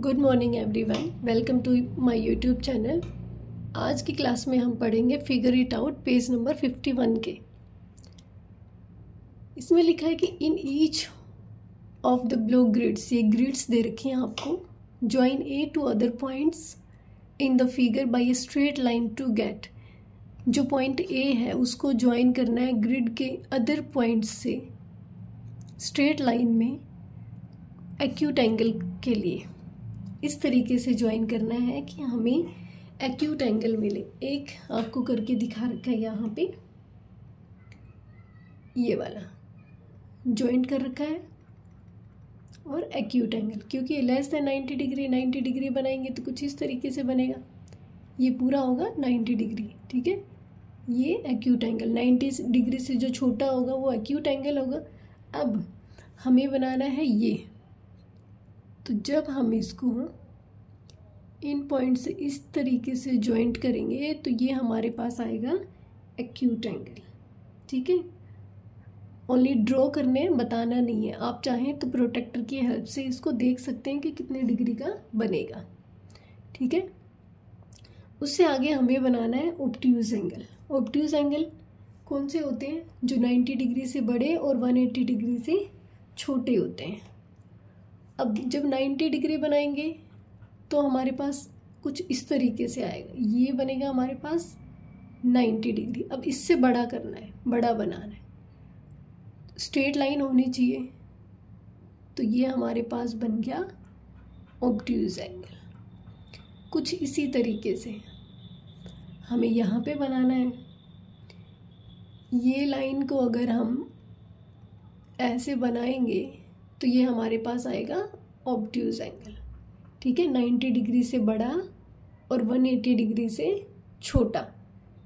Good morning everyone, welcome to my YouTube channel. आज की class में हम पढ़ेंगे figure it out page number 51 के। इसमें लिखा है कि in each of the blue grids, ये ग्रिड्स दे रखी हैं आपको, join a two other points in the figure by a straight line to get. जो पॉइंट ए है उसको ज्वाइन करना है ग्रिड के अदर पॉइंट्स से स्ट्रेट लाइन में एक्यूट एंगल के लिए। इस तरीके से ज्वाइन करना है कि हमें एक्यूट एंगल मिले। एक आपको करके दिखा रखा है यहाँ पे, ये वाला ज्वाइन कर रखा है और एक्यूट एंगल, क्योंकि लेस देन 90 डिग्री 90 डिग्री बनाएंगे तो कुछ इस तरीके से बनेगा। ये पूरा होगा 90 डिग्री, ठीक है। ये एक्यूट एंगल 90 डिग्री से जो छोटा होगा वो एक्यूट एंगल होगा। अब हमें बनाना है ये, तो जब हम इसको इन पॉइंट से इस तरीके से जॉइंट करेंगे तो ये हमारे पास आएगा एक्यूट एंगल, ठीक है। ओनली ड्रॉ करने, बताना नहीं है। आप चाहें तो प्रोटेक्टर की हेल्प से इसको देख सकते हैं कि कितने डिग्री का बनेगा, ठीक है। उससे आगे हमें बनाना है ऑब्ट्यूज एंगल। ऑब्ट्यूज एंगल कौन से होते हैं? जो 90 डिग्री से बड़े और 180 डिग्री से छोटे होते हैं। अब जब 90 डिग्री बनाएंगे तो हमारे पास कुछ इस तरीके से आएगा, ये बनेगा हमारे पास 90 डिग्री। अब इससे बड़ा करना है, बड़ा बनाना है, स्ट्रेट लाइन होनी चाहिए। तो ये हमारे पास बन गया ऑब्ट्यूज एंगल। कुछ इसी तरीके से हमें यहाँ पे बनाना है। ये लाइन को अगर हम ऐसे बनाएंगे तो ये हमारे पास आएगा ऑब्ट्यूज एंगल, ठीक है। 90 डिग्री से बड़ा और 180 डिग्री से छोटा।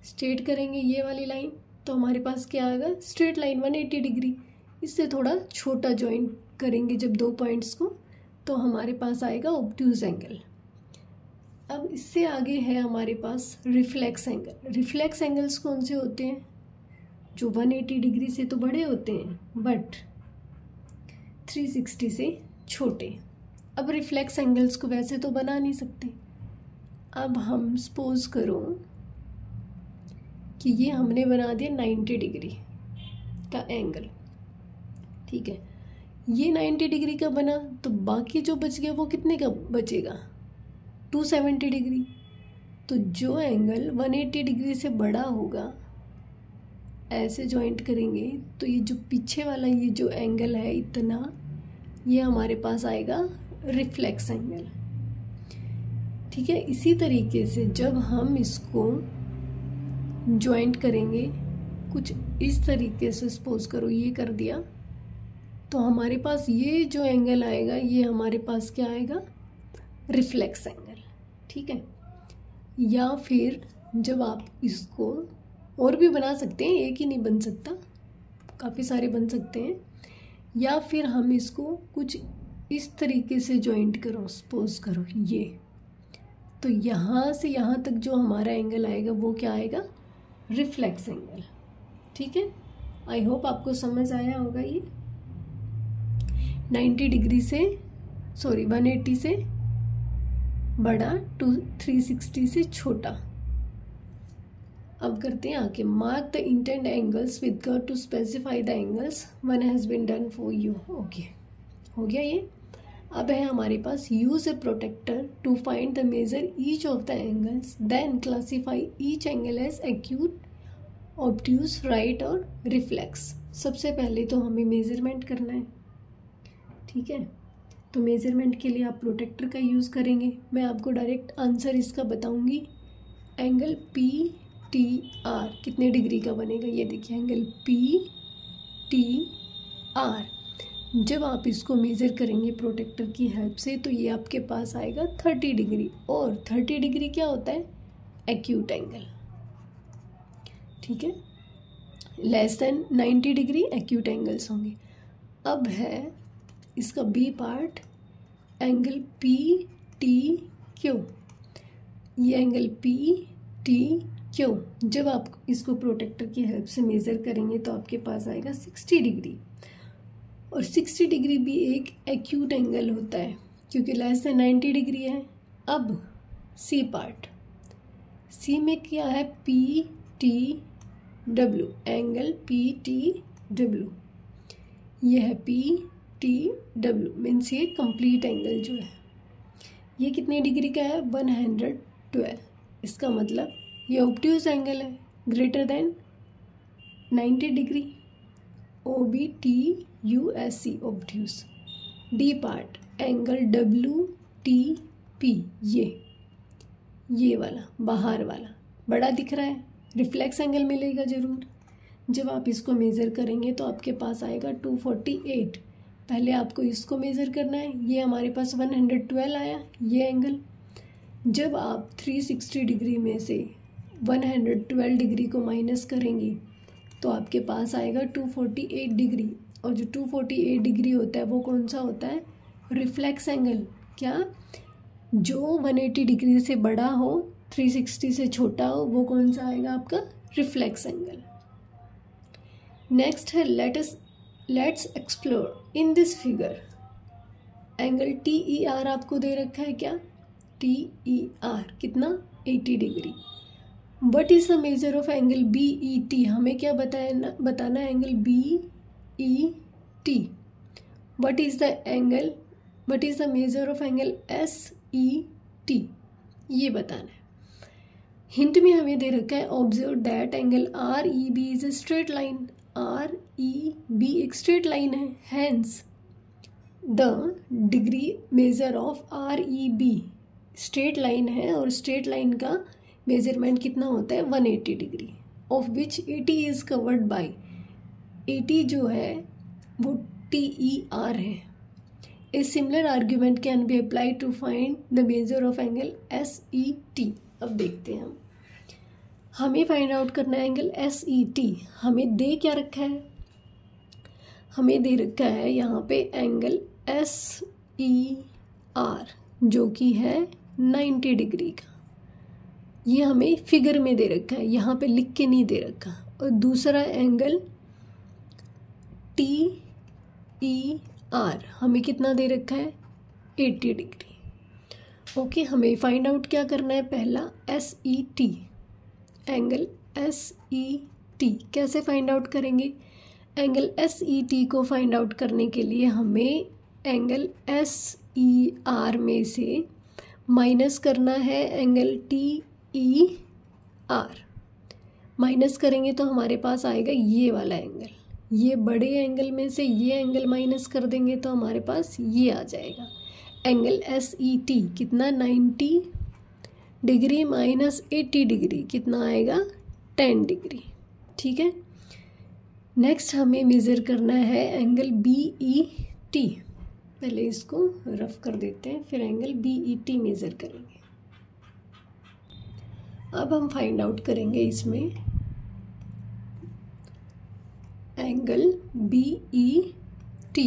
स्ट्रेट करेंगे ये वाली लाइन तो हमारे पास क्या आएगा? Straight line 180 degree. इससे थोड़ा छोटा जॉइन करेंगे जब दो पॉइंट्स को, तो हमारे पास आएगा ऑब्ट्यूज एंगल। अब इससे आगे है हमारे पास रिफ्लेक्स एंगल। रिफ्लेक्स एंगल्स कौन से होते हैं? जो 180 डिग्री से तो बड़े होते हैं बट 360 से छोटे। अब रिफ्लेक्स एंगल्स को वैसे तो बना नहीं सकते। अब हम सपोज करो कि ये हमने बना दिया 90 डिग्री का एंगल, ठीक है। ये 90 डिग्री का बना तो बाकी जो बच गया वो कितने का बचेगा? 270 डिग्री। तो जो एंगल 180 डिग्री से बड़ा होगा, ऐसे जॉइंट करेंगे तो ये जो पीछे वाला ये जो एंगल है इतना, ये हमारे पास आएगा रिफ्लेक्स एंगल, ठीक है। इसी तरीके से जब हम इसको जॉइंट करेंगे कुछ इस तरीके से, सपोज करो ये कर दिया, तो हमारे पास ये जो एंगल आएगा ये हमारे पास क्या आएगा? रिफ्लेक्स एंगल, ठीक है। या फिर जब आप इसको और भी बना सकते हैं, एक ही नहीं बन सकता, काफ़ी सारे बन सकते हैं। या फिर हम इसको कुछ इस तरीके से जॉइंट करो, सपोज करो ये, तो यहाँ से यहाँ तक जो हमारा एंगल आएगा वो क्या आएगा? रिफ्लेक्स एंगल, ठीक है। आई होप आपको समझ आया होगा। ये 90 डिग्री से 180 से बड़ा, 360 से छोटा। अब करते हैं आगे। Mark the intend angles with curve to specify the angles one has been done for you. Okay, हो गया ये। अब है हमारे पास use a protractor to find the measure each of the angles, then classify each angle as acute, obtuse, right और reflex. सबसे पहले तो हमें मेजरमेंट करना है, ठीक है। तो मेजरमेंट के लिए आप प्रोटेक्टर का यूज़ करेंगे। मैं आपको डायरेक्ट आंसर इसका बताऊंगी। एंगल पी टी आर कितने डिग्री का बनेगा? ये देखिए एंगल पी टी आर। जब आप इसको मेज़र करेंगे प्रोटेक्टर की हेल्प से तो ये आपके पास आएगा 30 डिग्री। और 30 डिग्री क्या होता है? एक्यूट एंगल, ठीक है। Less than 90 degree acute angles होंगे। अब है इसका B part, angle P T Q. ये एंगल पी टी क्यू जब आप इसको प्रोटेक्टर की हेल्प से मेज़र करेंगे तो आपके पास आएगा 60 डिग्री। और 60 डिग्री भी एक एक्यूट एंगल होता है, क्योंकि लेस देन 90 डिग्री है। अब सी पार्ट, सी में क्या है, P T W, angle P T W, ये है पी टी डब्ल्यू, मीन्स ये कंप्लीट एंगल जो है ये कितने डिग्री का है, 112। इसका मतलब ये ऑब्ट्यूज एंगल है greater than 90 degree, O B T U S C, obtuse. D part, angle W T P, ये वाला बाहर वाला बड़ा दिख रहा है, रिफ्लेक्स एंगल मिलेगा ज़रूर। जब आप इसको मेज़र करेंगे तो आपके पास आएगा 248। पहले आपको इसको मेज़र करना है, ये हमारे पास 112 आया ये एंगल। जब आप 360 डिग्री में से 112 डिग्री को माइनस करेंगी तो आपके पास आएगा 248 डिग्री। और जो 248 डिग्री होता है वो कौन सा होता है, रिफ्लेक्स एंगल। क्या, जो 180 डिग्री से बड़ा हो, 360 से छोटा हो, वो कौन सा आएगा आपका, रिफ्लेक्स एंगल। नेक्स्ट है let's explore in this figure. Angle T E R आपको दे रखा है, क्या, टी ई आर कितना, 80 degree. What is the measure of angle B E T, हमें क्या बताना है, angle B E T. What is the measure of angle S E T, ये बताना है। हिंट में हमें दे रखा है observe that angle R E B is a straight line, R E B एक स्ट्रेट लाइन है, hence the degree measure of R E B, straight line है और स्ट्रेट लाइन का मेजरमेंट कितना होता है, 180 degree, of which 80 is covered by, 80 जो है वो टी ई आर है। A similar argument can be applied to find the measure of angle SET। अब देखते हैं हमें फाइंड आउट करना है एंगल SET। हमें दे क्या रखा है, हमें दे रखा है यहाँ पे एंगल SER जो कि है 90 डिग्री का। ये हमें फिगर में दे रखा है, यहाँ पे लिख के नहीं दे रखा। और दूसरा एंगल TER हमें कितना दे रखा है, 80 डिग्री। ओके, हमें फाइंड आउट क्या करना है, पहला SET, एंगल SET कैसे फाइंड आउट करेंगे। एंगल SET को फाइंड आउट करने के लिए हमें एंगल SER में से माइनस करना है एंगल TER। माइनस करेंगे तो हमारे पास आएगा ये वाला एंगल, ये बड़े एंगल में से ये एंगल माइनस कर देंगे तो हमारे पास ये आ जाएगा एंगल SET कितना, 90 डिग्री माइनस 80 डिग्री कितना आएगा, 10 डिग्री। ठीक है, नेक्स्ट हमें मेज़र करना है एंगल BET। पहले इसको रफ कर देते हैं, फिर एंगल BET मेज़र करेंगे। अब हम फाइंड आउट करेंगे इसमें एंगल BET।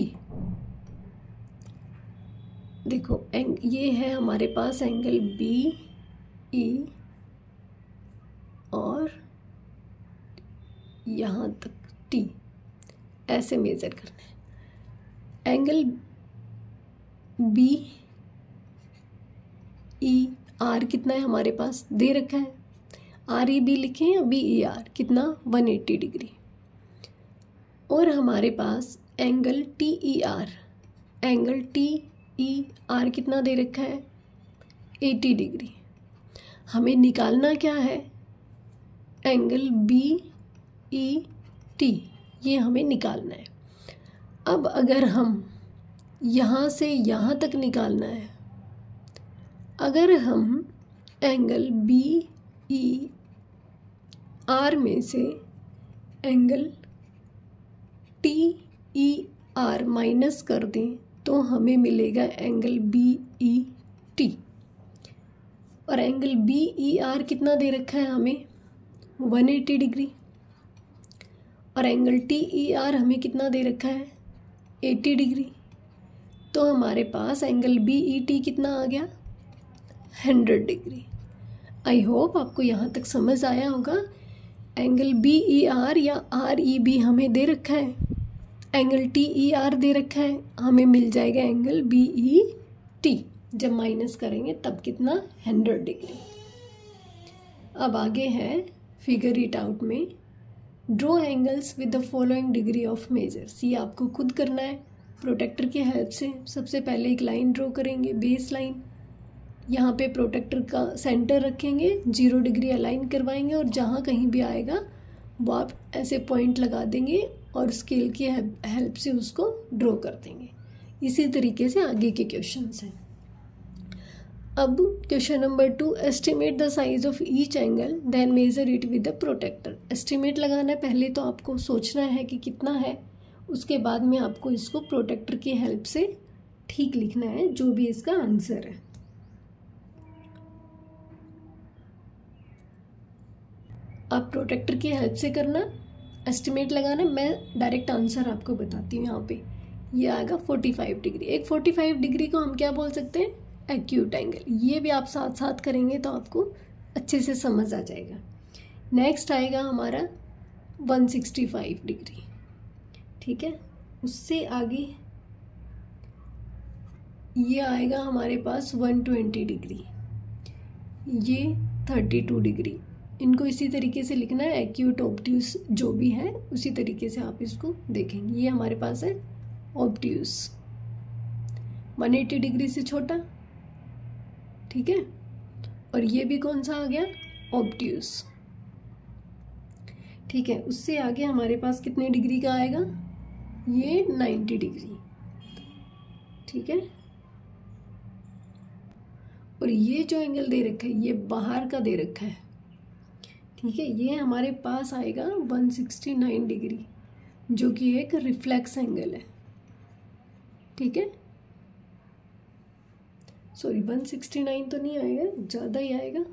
देखो ये है हमारे पास एंगल BE और यहाँ तक T, ऐसे मेज़र करना है। एंगल BER कितना है हमारे पास दे रखा है, REB लिखें या BER कितना, 180 डिग्री। और हमारे पास एंगल TER, एंगल TER कितना दे रखा है, 80 डिग्री। हमें निकालना क्या है, एंगल BET, ये हमें निकालना है। अब अगर हम यहाँ से यहाँ तक निकालना है, अगर हम एंगल BER में से एंगल TER माइनस कर दें तो हमें मिलेगा एंगल BET। और एंगल BER कितना दे रखा है हमें, 180 डिग्री। और एंगल TER हमें कितना दे रखा है, 80 डिग्री। तो हमारे पास एंगल BET कितना आ गया, 100 डिग्री। आई होप आपको यहाँ तक समझ आया होगा। एंगल BER या REB हमें दे रखा है, एंगल TER दे रखा है, हमें मिल जाएगा एंगल BET। 50 जब माइनस करेंगे तब कितना 100 डिग्री। अब आगे है फिगर इट आउट में draw angles with the following degree of measures. ये आपको खुद करना है प्रोटेक्टर की हेल्प से। सबसे पहले एक लाइन ड्रॉ करेंगे, बेस लाइन। यहाँ पे प्रोटेक्टर का सेंटर रखेंगे, 0 डिग्री अलाइन करवाएंगे और जहाँ कहीं भी आएगा वो आप ऐसे पॉइंट लगा देंगे और स्केल की हेल्प से उसको ड्रॉ कर देंगे। इसी तरीके से आगे के क्वेश्चंस हैं। अब question number 2, estimate the size of each angle then measure it with the protractor. Estimate लगाना है, पहले तो आपको सोचना है कि कितना है, उसके बाद में आपको इसको प्रोटेक्टर की हेल्प से ठीक लिखना है जो भी इसका आंसर है। आप प्रोटेक्टर की हेल्प से करना, एस्टिमेट लगाना। मैं डायरेक्ट आंसर आपको बताती हूँ। यहाँ पे ये आएगा 45 डिग्री। एक 45 डिग्री को हम क्या बोल सकते हैं, एक्यूट एंगल। ये भी आप साथ साथ करेंगे तो आपको अच्छे से समझ आ जाएगा। नेक्स्ट आएगा हमारा 165 डिग्री, ठीक है। उससे आगे ये आएगा हमारे पास 120 डिग्री, ये 32 डिग्री। इनको इसी तरीके से लिखना है, एक्यूट ऑब्ट्यूस जो भी है उसी तरीके से आप इसको देखेंगे। ये हमारे पास है ऑब्ट्यूस, 180 डिग्री से छोटा, ठीक है। और ये भी कौन सा आ गया, ऑब्ट्यूस, ठीक है। उससे आगे हमारे पास कितने डिग्री का आएगा, ये 90 डिग्री, ठीक है। और ये जो एंगल दे रखा है ये बाहर का दे रखा है, ठीक है। ये हमारे पास आएगा 169 डिग्री जो कि एक रिफ्लेक्स एंगल है, ठीक है। सॉरी 169 तो नहीं आएगा, ज़्यादा ही आएगा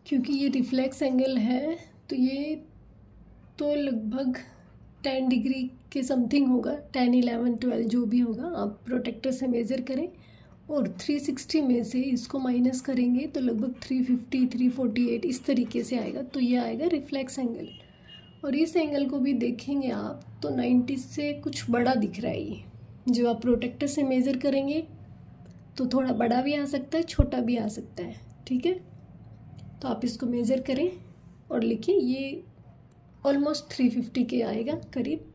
क्योंकि ये रिफ्लेक्स एंगल है। तो ये तो लगभग 10 डिग्री के समथिंग होगा, 10, 11, 12 जो भी होगा। आप प्रोटेक्टर से मेज़र करें और 360 में से इसको माइनस करेंगे तो लगभग 350, 348 इस तरीके से आएगा। तो ये आएगा रिफ्लेक्स एंगल। और इस एंगल को भी देखेंगे आप तो 90 से कुछ बड़ा दिख रहा है। ये जो आप प्रोटेक्टर से मेज़र करेंगे तो थोड़ा बड़ा भी आ सकता है, छोटा भी आ सकता है, ठीक है। तो आप इसको मेज़र करें और लिखिए, ये ऑलमोस्ट 350 के आएगा करीब।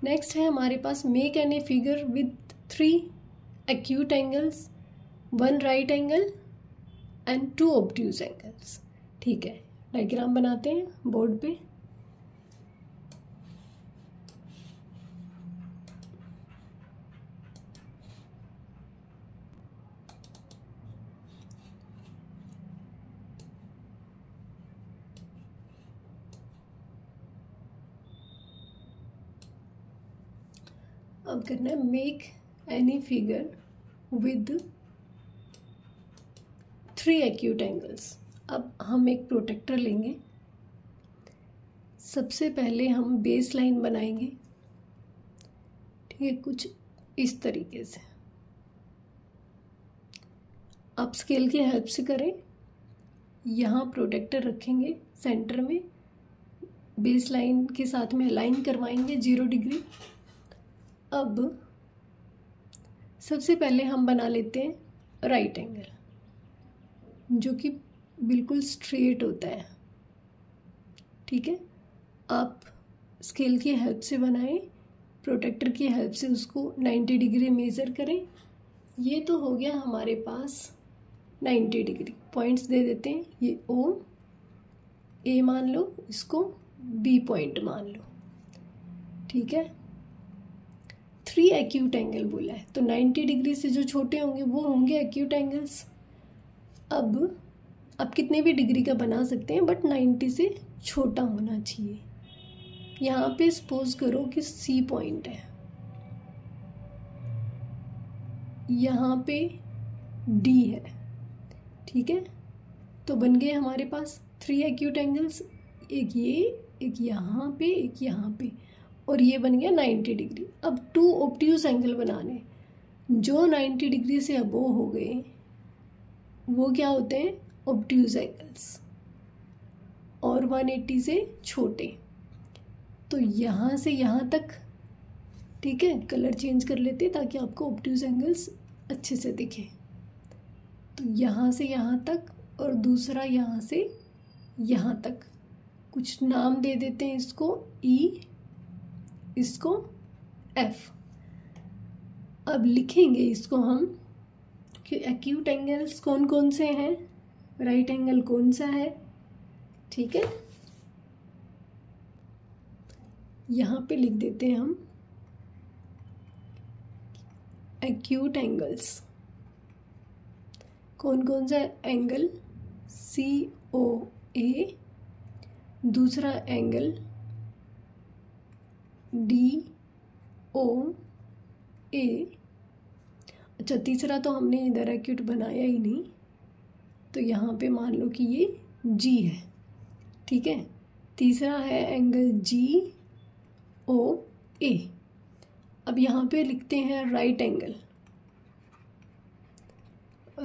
नेक्स्ट है हमारे पास make any figure with 3 acute angles, 1 right angle and 2 obtuse angles, ठीक है। डायग्राम बनाते हैं बोर्ड पे। अब करना है make any figure with 3 acute angles. अब हम एक प्रोटेक्टर लेंगे, सबसे पहले हम बेस लाइन बनाएंगे, ठीक है, कुछ इस तरीके से। आप स्केल की हेल्प से करें। यहाँ प्रोटेक्टर रखेंगे सेंटर में, बेस लाइन के साथ में अलाइन करवाएंगे 0 डिग्री। अब सबसे पहले हम बना लेते हैं राइट एंगल जो कि बिल्कुल स्ट्रेट होता है, ठीक है। आप स्केल की हेल्प से बनाएं, प्रोटेक्टर की हेल्प से उसको 90 डिग्री मेज़र करें। ये तो हो गया हमारे पास 90 डिग्री। पॉइंट्स दे देते हैं, ये ओ ए मान लो, इसको बी पॉइंट मान लो, ठीक है। 3 एक्यूट एंगल बोला है तो 90 डिग्री से जो छोटे होंगे वो होंगे एक्यूट एंगल्स। अब आप कितने भी डिग्री का बना सकते हैं बट 90 से छोटा होना चाहिए। यहाँ पे सपोज करो कि सी पॉइंट है, यहाँ पे डी है, ठीक है। तो बन गए हमारे पास 3 एक्यूट एंगल्स, एक ये, एक यहाँ पे, एक यहाँ पे, और ये बन गया 90 डिग्री। अब 2 ऑब्ट्यूस एंगल बनाने, जो 90 डिग्री से अबो हो गए वो क्या होते हैं, ऑब्ट्यूस एंगल्स, और 180 से छोटे। तो यहाँ से यहाँ तक ठीक है, कलर चेंज कर लेते हैं ताकि आपको ऑब्ट्यूज एंगल्स अच्छे से दिखे। तो यहाँ से यहाँ तक और दूसरा यहाँ से यहाँ तक, कुछ नाम दे देते हैं इसको ई, इसको एफ। अब लिखेंगे इसको हम कि एक्यूट एंगल्स कौन कौन से हैं, राइट एंगल कौन सा है। ठीक है, यहाँ पे लिख देते हैं हम एक्यूट एंगल्स। कौन कौन सा एंगल, COA, दूसरा एंगल DOA। अच्छा, तीसरा तो हमने इधर एक्यूट बनाया ही नहीं, तो यहाँ पे मान लो कि ये G है। ठीक है, तीसरा है एंगल GOA। अब यहाँ पे लिखते हैं right angle.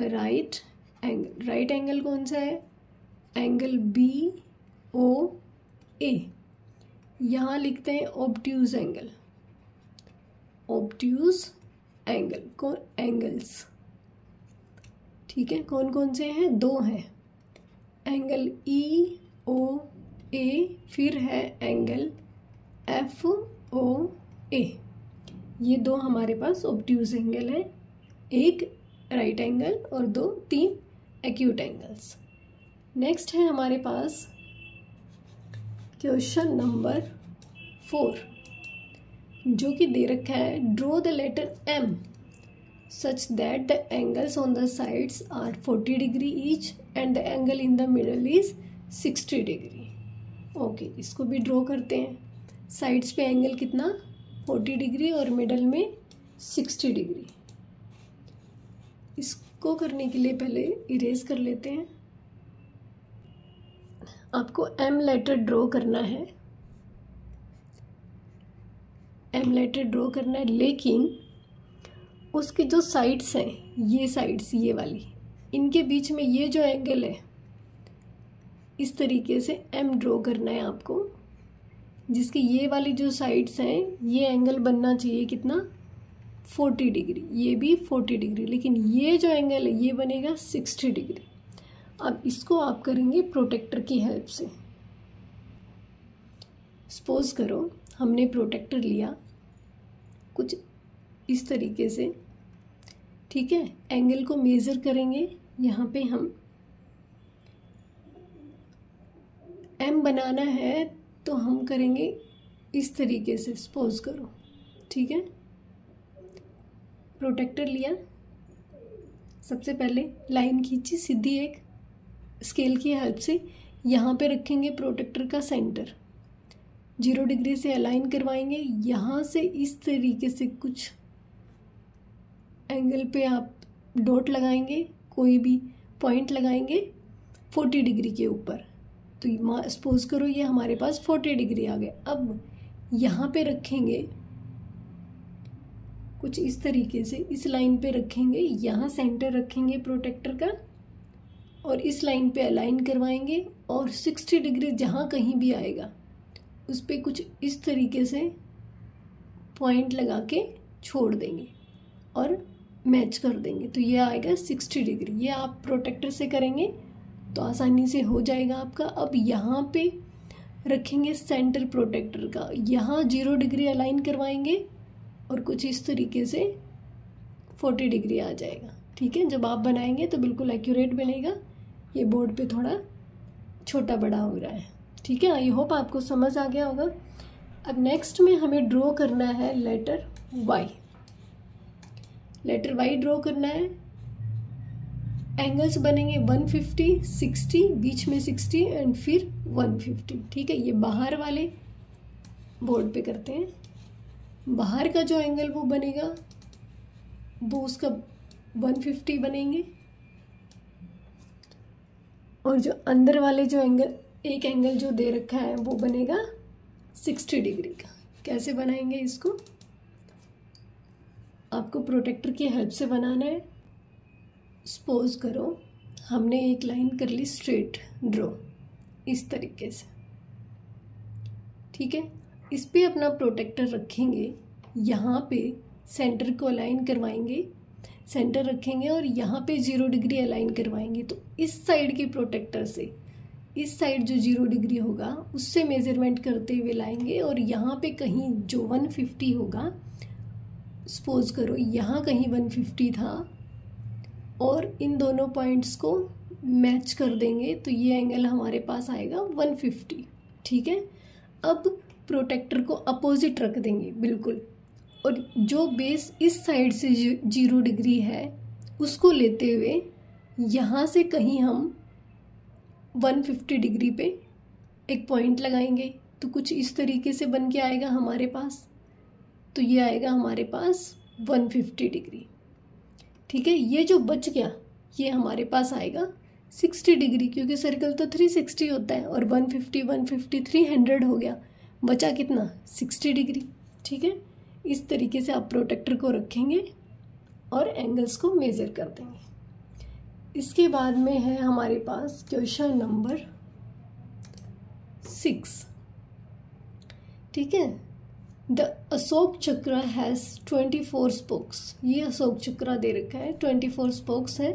Right angle, right angle कौन सा है, एंगल BOA। यहाँ लिखते हैं ऑब्ट्यूज एंगल। ऑब्ट्यूज एंगल कौन, एंगल्स, ठीक है, कौन कौन से हैं, दो हैं, एंगल EOA, फिर है एंगल FOA। ये दो हमारे पास ऑब्ट्यूज एंगल है, एक राइट एंगल और तीन एक्यूट एंगल्स। नेक्स्ट है हमारे पास क्वेश्चन नंबर 4, जो कि दे रखा है draw the letter M such that the angles on the sides are 40 degree each and the angle in the middle is 60 degree। Okay, इसको भी ड्रॉ करते हैं। साइड्स पे एंगल कितना, 40 डिग्री और मिडल में 60 डिग्री। इसको करने के लिए पहले इरेज कर लेते हैं। आपको M लेटर ड्रॉ करना है, M लेटर ड्रॉ करना है, लेकिन उसकी जो साइड्स हैं, ये साइड्स, ये वाली, इनके बीच में ये जो एंगल है, इस तरीके से M ड्रॉ करना है आपको, जिसकी ये वाली जो साइड्स हैं, ये एंगल बनना चाहिए कितना, 40 डिग्री, ये भी 40 डिग्री, लेकिन ये जो एंगल है ये बनेगा 60 डिग्री। अब इसको आप करेंगे प्रोटेक्टर की हेल्प से। सपोज करो हमने प्रोटेक्टर लिया कुछ इस तरीके से, ठीक है, एंगल को मेज़र करेंगे। यहाँ पे हम M बनाना है तो हम करेंगे इस तरीके से, सपोज करो, ठीक है। प्रोटेक्टर लिया, सबसे पहले लाइन खींची सीधी एक, स्केल की हेल्प से यहाँ पे रखेंगे प्रोटेक्टर का सेंटर, 0 डिग्री से अलाइन करवाएंगे। यहाँ से इस तरीके से कुछ एंगल पे आप डॉट लगाएंगे, कोई भी पॉइंट लगाएंगे 40 डिग्री के ऊपर। तो सपोज करो ये हमारे पास 40 डिग्री आ गया। अब यहाँ पे रखेंगे कुछ इस तरीके से, इस लाइन पे रखेंगे, यहाँ सेंटर रखेंगे प्रोटेक्टर का और इस लाइन पे अलाइन करवाएंगे और 60 डिग्री जहाँ कहीं भी आएगा उस पर कुछ इस तरीके से पॉइंट लगा के छोड़ देंगे और मैच कर देंगे, तो ये आएगा 60 डिग्री। ये आप प्रोटेक्टर से करेंगे तो आसानी से हो जाएगा आपका। अब यहाँ पे रखेंगे सेंटर प्रोटेक्टर का, यहाँ 0 डिग्री अलाइन करवाएंगे और कुछ इस तरीके से 40 डिग्री आ जाएगा, ठीक है। जब आप बनाएंगे तो बिल्कुल एक्यूरेट बनेगा। ये बोर्ड पे थोड़ा छोटा बड़ा हो रहा है, ठीक है। आई होप आपको समझ आ गया होगा। अब नेक्स्ट में हमें ड्रॉ करना है letter Y। Letter Y draw करना है। एंगल्स बनेंगे 150, 60, बीच में 60 एंड फिर 150, ठीक है। ये बाहर वाले बोर्ड पे करते हैं। बाहर का जो एंगल वो बनेगा वो उसका 150 बनेंगे और जो अंदर वाले जो एंगल, एक एंगल जो दे रखा है वो बनेगा 60 डिग्री का। कैसे बनाएंगे इसको, आपको प्रोटेक्टर की हेल्प से बनाना है। सपोज करो हमने एक लाइन कर ली स्ट्रेट ड्रॉ इस तरीके से, ठीक है। इस पे अपना प्रोटेक्टर रखेंगे यहाँ पे सेंटर को अलाइन करवाएंगे, सेंटर रखेंगे और यहाँ पे 0 डिग्री अलाइन करवाएंगे। तो इस साइड के प्रोटेक्टर से इस साइड जो 0 डिग्री होगा उससे मेज़रमेंट करते हुए लाएंगे और यहाँ पे कहीं जो 150 होगा, सपोज करो यहाँ कहीं 150 था और इन दोनों पॉइंट्स को मैच कर देंगे तो ये एंगल हमारे पास आएगा 150। ठीक है, अब प्रोटेक्टर को अपोजिट रख देंगे बिल्कुल, और जो बेस इस साइड से 0 डिग्री है उसको लेते हुए यहाँ से कहीं हम 150 डिग्री पे एक पॉइंट लगाएंगे। तो कुछ इस तरीके से बन के आएगा हमारे पास। तो ये आएगा हमारे पास 150 डिग्री। ठीक है, ये जो बच गया ये हमारे पास आएगा 60 डिग्री, क्योंकि सर्कल तो 360 होता है और 150 150 300 हो गया, बचा कितना 60 डिग्री। ठीक है, इस तरीके से आप प्रोटेक्टर को रखेंगे और एंगल्स को मेज़र कर देंगे। इसके बाद में है हमारे पास क्वेश्चन नंबर 6। ठीक है, द अशोक चक्र हैज़ 24 स्पोक्स। ये अशोक चक्र दे रखा है, 24 स्पोक्स है,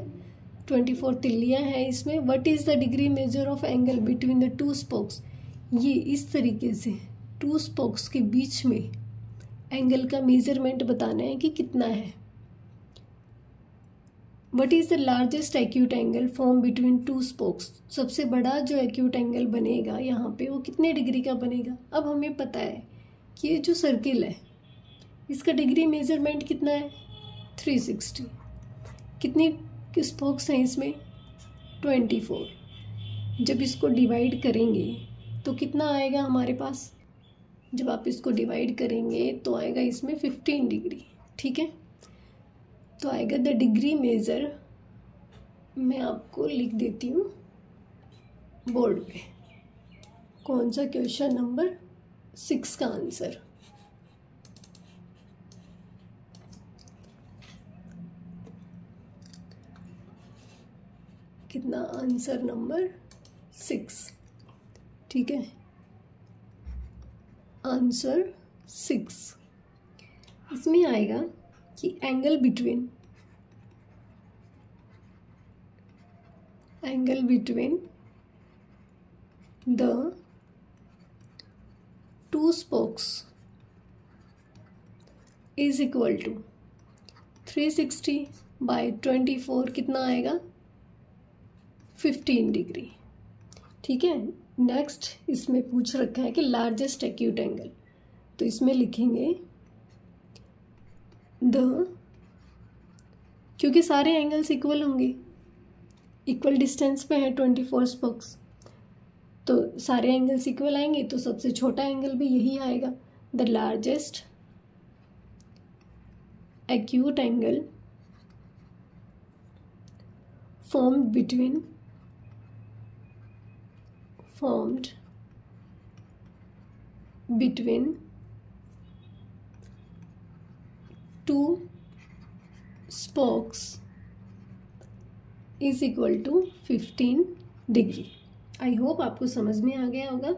24 तिल्लियाँ हैं इसमें। What is the degree measure of angle between the 2 spokes. ये इस तरीके से 2 स्पोक्स के बीच में एंगल का मेजरमेंट बताना है कि कितना है। What is the largest acute angle formed between 2 spokes? सबसे बड़ा जो acute angle बनेगा यहाँ पे वो कितने डिग्री का बनेगा। अब हमें पता है कि ये जो सर्किल है इसका डिग्री मेजरमेंट कितना है 360। कितनी स्पोक्स हैं इसमें 24। जब इसको डिवाइड करेंगे तो कितना आएगा हमारे पास, जब आप इसको डिवाइड करेंगे तो आएगा इसमें 15 डिग्री। ठीक है, तो आएगा द डिग्री मेज़र, मैं आपको लिख देती हूँ बोर्ड पे, कौन सा क्वेश्चन नंबर 6 का आंसर। कितना आंसर नंबर 6। ठीक है, आंसर 6 इसमें आएगा कि angle between the 2 spokes is equal to 360 by 24 कितना आएगा 15 डिग्री। ठीक है, नेक्स्ट इसमें पूछ रखा है कि लार्जेस्ट एक्यूट एंगल, तो इसमें लिखेंगे क्योंकि सारे एंगल्स इक्वल होंगे, इक्वल डिस्टेंस पे है 24 स्पोक्स, तो सारे एंगल्स इक्वल आएंगे, तो सबसे छोटा एंगल भी यही आएगा। The largest acute angle formed between 2 spokes is equal to 15 degree. I hope आपको समझ में आ गया होगा,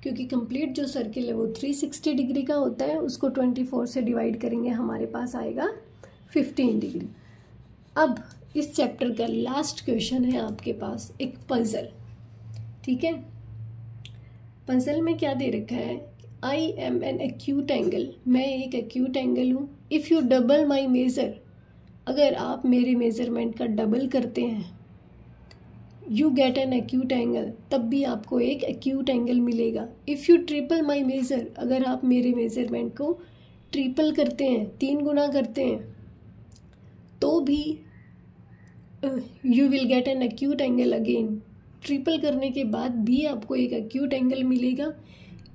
क्योंकि कंप्लीट जो सर्किल है वो 360 डिग्री का होता है, उसको 24 से डिवाइड करेंगे हमारे पास आएगा 15 डिग्री। अब इस चैप्टर का लास्ट क्वेश्चन है आपके पास एक पजल। ठीक है, पजल में क्या दे रखा है, I am N acute angle, मैं एक एक्यूट एंगल हूँ। If U double my measure, अगर आप मेरे मेज़रमेंट का डबल करते हैं, you get an acute angle, तब भी आपको एक एक्यूट एंगल मिलेगा। If you triple my measure, अगर आप मेरे मेज़रमेंट को ट्रिपल करते हैं, 3 गुना करते हैं, तो भी you will get an acute angle again. Triple करने के बाद भी आपको एक एक्यूट एंगल मिलेगा।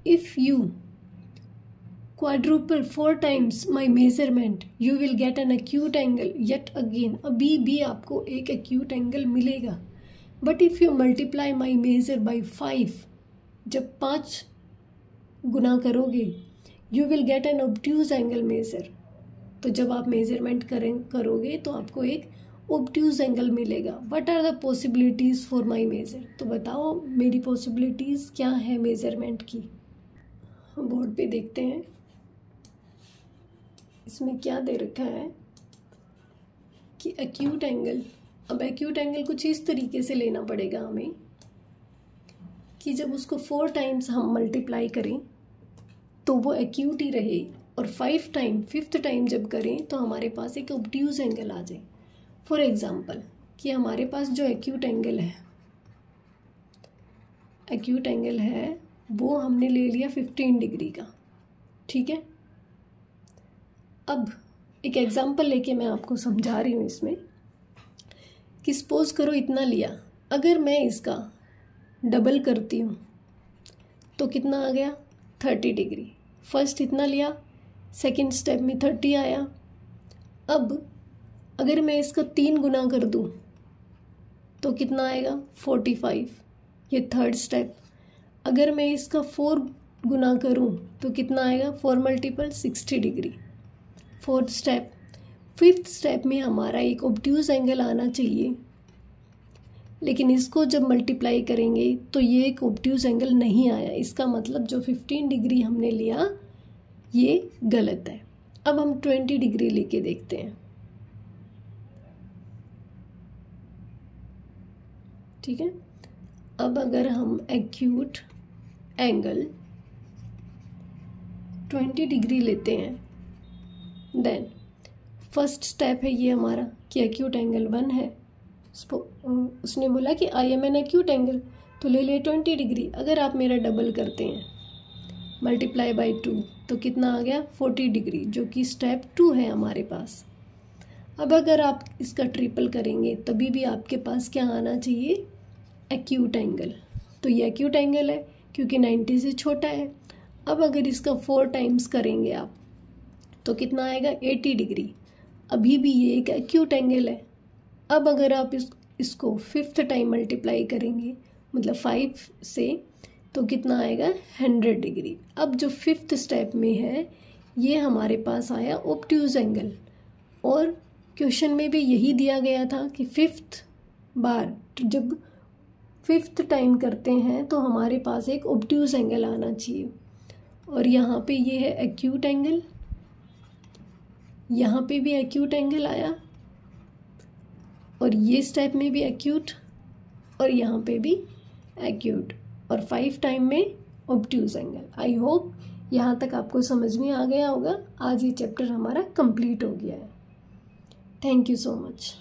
If you quadruple 4 times my measurement, you will get an acute angle yet again, अभी भी आपको एक एक्यूट एंगल मिलेगा। But if you multiply my measure by 5, जब 5 गुना करोगे, you will get an obtuse angle measure, तो जब आप मेजरमेंट करोगे तो आपको एक ऑब्ट्यूज एंगल मिलेगा। What are the possibilities for my measure, तो बताओ मेरी पॉसिबिलिटीज़ क्या है मेजरमेंट की। बोर्ड पे देखते हैं। इसमें क्या दे रखा है कि एक्यूट एंगल, अब एक्यूट एंगल कुछ इस तरीके से लेना पड़ेगा हमें कि जब उसको 4 टाइम्स हम मल्टीप्लाई करें तो वो एक्यूट ही रहे, और 5th टाइम जब करें तो हमारे पास एक ऑब्ट्यूज एंगल आ जाए। फॉर एग्जांपल कि हमारे पास जो एक्यूट एंगल है वो हमने ले लिया 15 डिग्री का, ठीक है। अब एक एग्जांपल लेके मैं आपको समझा रही हूँ इसमें कि सपोज करो इतना लिया, अगर मैं इसका डबल करती हूँ तो कितना आ गया 30 डिग्री। फर्स्ट इतना लिया, सेकंड स्टेप में 30 आया। अब अगर मैं इसका 3 गुना कर दूँ तो कितना आएगा 45, ये थर्ड स्टेप। अगर मैं इसका 4 गुना करूँ तो कितना आएगा 4 × 60 degree, fourth step. 5th step में हमारा एक ऑब्ट्यूज एंगल आना चाहिए, लेकिन इसको जब मल्टीप्लाई करेंगे तो ये एक ऑब्ट्यूज एंगल नहीं आया। इसका मतलब जो 15 डिग्री हमने लिया ये गलत है। अब हम 20 डिग्री लेके देखते हैं, ठीक है। अब अगर हम एक्यूट एंगल 20 डिग्री लेते हैं, देन फर्स्ट स्टेप है ये हमारा कि एक्यूट एंगल 1 है। उसने बोला कि I am N acute angle, तो ले लिए 20 डिग्री। अगर आप मेरा डबल करते हैं मल्टीप्लाई बाय 2 तो कितना आ गया 40 डिग्री, जो कि स्टेप 2 है हमारे पास। अब अगर आप इसका ट्रिपल करेंगे तभी भी आपके पास क्या आना चाहिए एक्यूट एंगल। तो ये एक्यूट एंगल है क्योंकि 90 से छोटा है। अब अगर इसका 4 टाइम्स करेंगे आप तो कितना आएगा 80 डिग्री, अभी भी ये एक एक्यूट एंगल है। अब अगर आप इसको 5th टाइम मल्टीप्लाई करेंगे मतलब 5 से तो कितना आएगा 100 डिग्री। अब जो 5th स्टेप में है ये हमारे पास आया ऑब्ट्यूज एंगल, और क्वेश्चन में भी यही दिया गया था कि 5th बार जब 5th टाइम करते हैं तो हमारे पास एक ऑब्ट्यूज एंगल आना चाहिए। और यहाँ पे ये है एक्यूट एंगल, यहाँ पे भी एक्यूट एंगल आया, और ये स्टेप में भी एक्यूट, और यहाँ पे भी एक्यूट, और 5 टाइम में ऑब्ट्यूज एंगल। आई होप यहाँ तक आपको समझ में आ गया होगा। आज ये चैप्टर हमारा कंप्लीट हो गया है। Thank you so much.